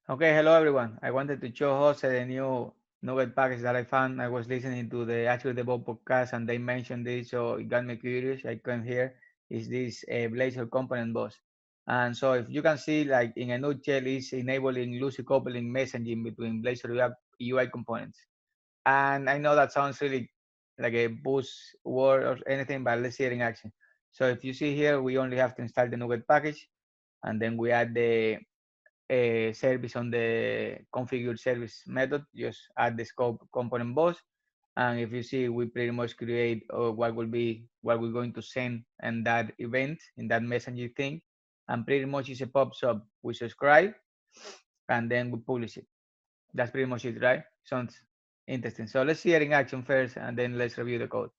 Okay, hello everyone. I wanted to show Jose the new nugget package that I found. I was listening to the Actually the Bob podcast and they mentioned this, so it got me curious. I came here. Is this a Blazor Component Bus? And so if you can see, like in a nutshell, is enabling loosely coupling messaging between Blazor UI components. And I know that sounds really like a boost word or anything, but let's see it in action. So if you see here, we only have to install the nugget package, and then we add the a service on the configure service method, just add the scope component bus. And if you see, we pretty much create what we're going to send in that event, in that messenger thing. And pretty much it's a pops up. We subscribe and then we publish it. That's pretty much it, right? Sounds interesting. So let's see it in action first and then let's review the code.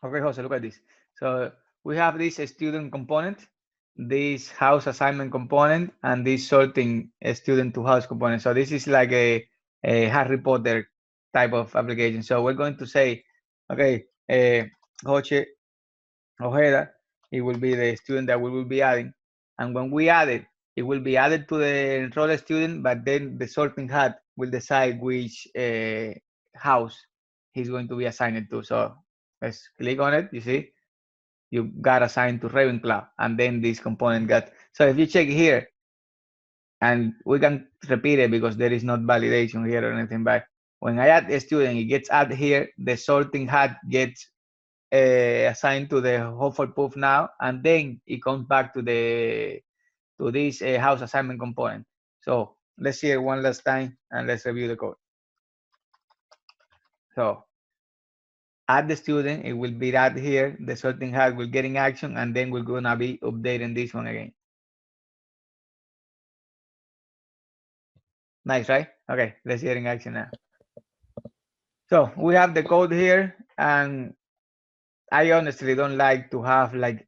Okay, Jose, look at this. So we have this student component, this house assignment component, and this sorting student to house component. So this is like a Harry Potter type of application. So we're going to say, okay, Jose Ojeda, it will be the student that we will be adding. And when we add it, it will be added to the enrolled student, but then the sorting hat will decide which house he's going to be assigned to. So let's click on it. You see, you got assigned to Ravenclaw, and then this component got. So if you check here, and we can repeat it because there is not validation here or anything, but when I add a student, it gets added here, the sorting hat gets assigned to the Hufflepuff now, and then it comes back to this house assignment component. So let's see it one last time and let's review the code. So add the student, it will be added here, the sorting hat will get in action, and then we're gonna be updating this one again. Nice, right? Okay, let's see it in action now. So we have the code here, and I honestly don't like to have like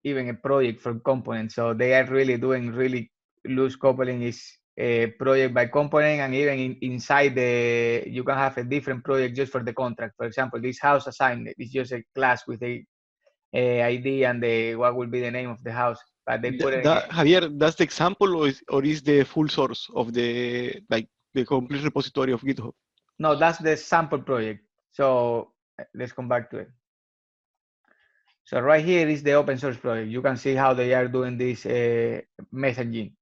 even a project for components. So they are really doing really loose coupling is a project by component, and even inside you can have a different project just for the contract. For example, this house assignment is just a class with a ID and what will be the name of the house, but they put it in Javier, that's the example, or is the full source of the complete repository of GitHub? no, that's the sample project. So let's come back to it. So right here is the open source project. You can see how they are doing this messaging.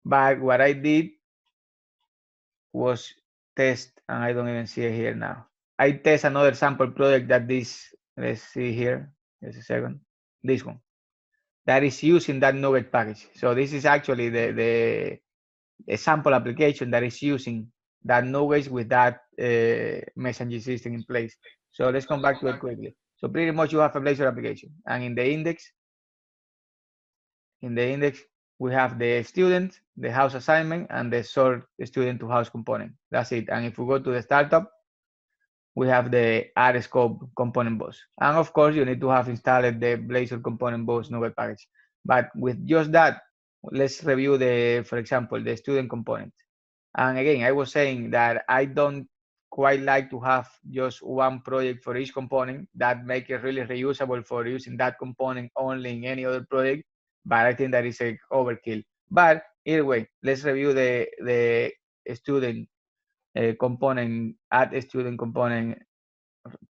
But what I did was test, and I don't even see it here now. I test another sample project that this, let's see here, just a second, this one, that is using that nugget package. So this is actually the sample application that is using that nuggets with that messaging system in place. So let's come back to it quickly. So pretty much you have a Blazor application, and in the index, we have the student, the house assignment, and the sort student to house component. That's it. And if we go to the startup, we have the add scope component bus. And of course, you need to have installed the Blazor component bus nugget package. But with just that, let's review for example, the student component. And again, I was saying that I don't quite like to have just one project for each component. That make it really reusable for using that component only in any other project. But I think that is a overkill. But either way, let's review the student component, add a student component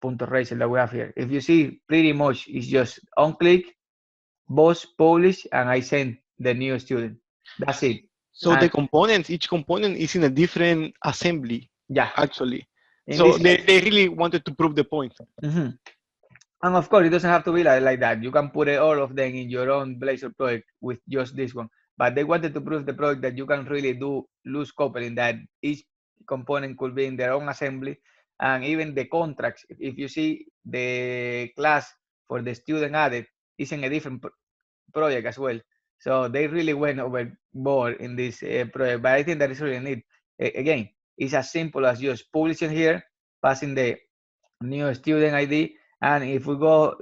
punto racer that we have here. If you see, pretty much it's just on click, boss, publish, and I send the new student. That's it. So And the components, each component is in a different assembly, yeah, actually. in So this they really wanted to prove the point. mm-hmm. And of course, it doesn't have to be like that. You can put all of them in your own Blazor project with just this one. But they wanted to prove the project that you can really do loose coupling, that each component could be in their own assembly. And even the contracts, if you see the class for the student added, is in a different project as well. So they really went overboard in this project. But I think that is really neat. Again, it's as simple as just publishing here, passing the new student ID. And if we go,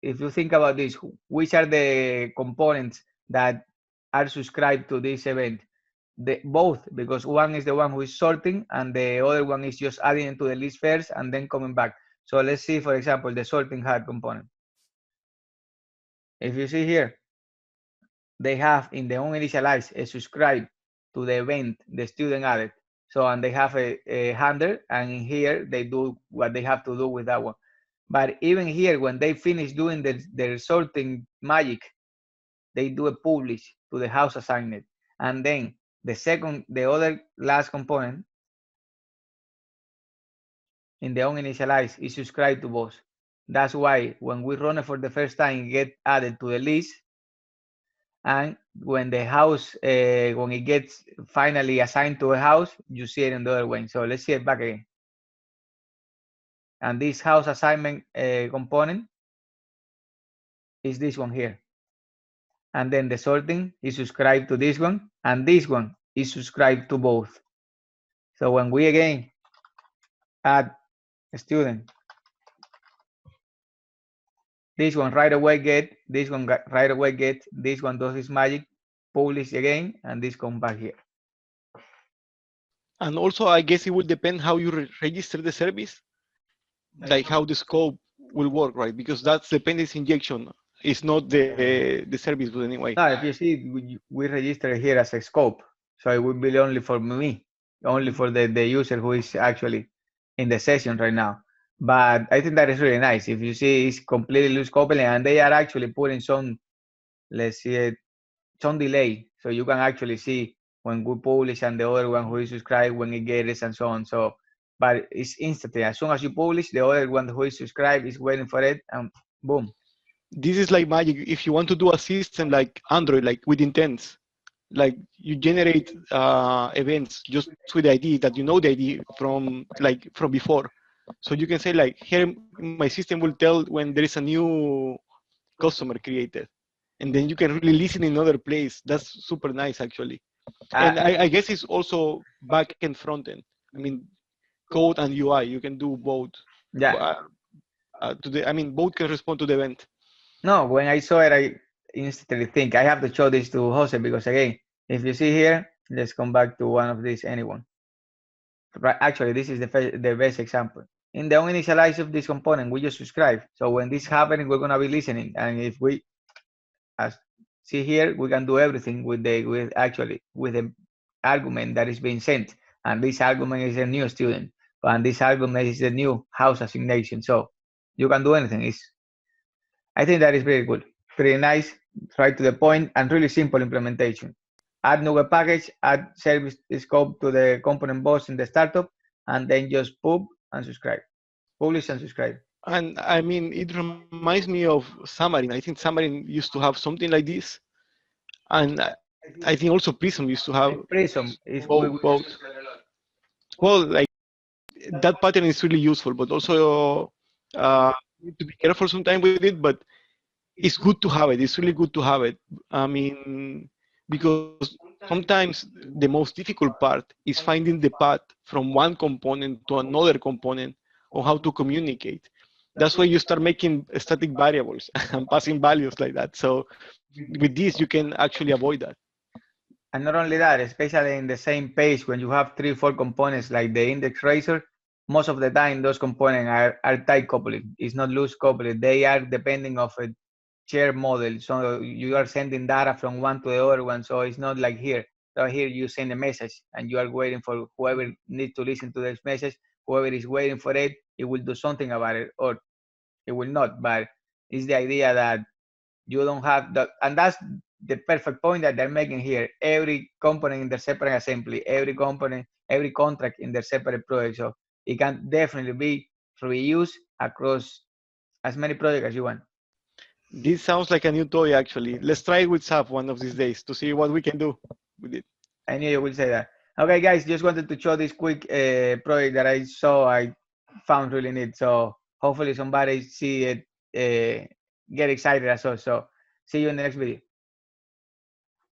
if you think about this, which are the components that are subscribed to this event? Both, because one is the one who is sorting and the other one is just adding into the list first and then coming back. So let's see, for example, the sorting hat component. If you see here, they have in the uninitialize a subscribe to the event the student added. So, and they have a handler, and in here they do what they have to do with that one. But even here, when they finish doing the sorting magic, they do a publish to the house assigned. And then the other last component in the uninitialize is subscribe to boss. That's why when we run it for the first time, it get added to the list. And when the house, when it gets finally assigned to a house, you see it in the other way. So let's see it back again. And this house assignment component is this one here. And then the sorting is subscribed to this one, and this one is subscribed to both. So when we again add a student, this one right away get, this one right away get, this one does this magic, publish again, and this comes back here. And also, I guess it will depend how you register the service, like how the scope will work, right? Because that's dependency injection. It's not the service bus anyway. No, if you see, we register here as a scope, so it will be only for me, only for the user who is actually in the session right now. But I think that is really nice. If you see, it's completely loose coupling, and they are actually putting some, let's see it, some delay, so you can actually see when we publish and the other one who is subscribed when it gets and so on. So, but it's instantly. As soon as you publish, the other one who is subscribed is waiting for it, and boom. This is like magic. If you want to do a system like Android, like with intents, like you generate events just with the ID that you know the ID from before. So you can say like, here my system will tell when there is a new customer created, and then you can really listen in another place. That's super nice actually. And I guess it's also back and front end. I mean, code and UI, you can do both. Yeah. Both can respond to the event. No, when I saw it, I instantly think I have to show this to Jose because again, if you see here, let's come back to one of these, anyone. Right, actually, this is the best example. In the uninitialize of this component, we just subscribe. So when this happens, we're gonna be listening. And if we see here, we can do everything with the argument that is being sent. And this argument is a new student, and this argument is a new house assignation. So you can do anything. I think that is very good, pretty nice, right to the point, and really simple implementation. Add new web package, add service scope to the component bus in the startup, and then just publish and subscribe. And I mean, it reminds me of Xamarin. I think Xamarin used to have something like this, and I think also Prism used to have Prism is both. Well, like that pattern is really useful, but also you need to be careful sometimes with it. But it's good to have it. It's really good to have it. I mean, because sometimes the most difficult part is finding the path from one component to another component on how to communicate. That's why you start making static variables and passing values like that. So with this, you can actually avoid that. And not only that, especially in the same page, when you have 3-4 components like the index tracer, most of the time those components are tight coupling. It's not loose coupling. They are depending of a shared model. So you are sending data from one to the other one. So it's not like here. So here you send a message and you are waiting for whoever needs to listen to this message. Whoever is waiting for it, it will do something about it, or it will not. But it's the idea that you don't have that, and that's the perfect point that they're making here. Every component in their separate assembly, every component, every contract in their separate project. So it can definitely be reused across as many projects as you want. This sounds like a new toy, actually. Let's try it with SAP one of these days to see what we can do with it. I knew you would say that. Okay, guys, just wanted to show this quick project that I saw. I found really neat. So hopefully somebody see it, get excited as well. So see you in the next video.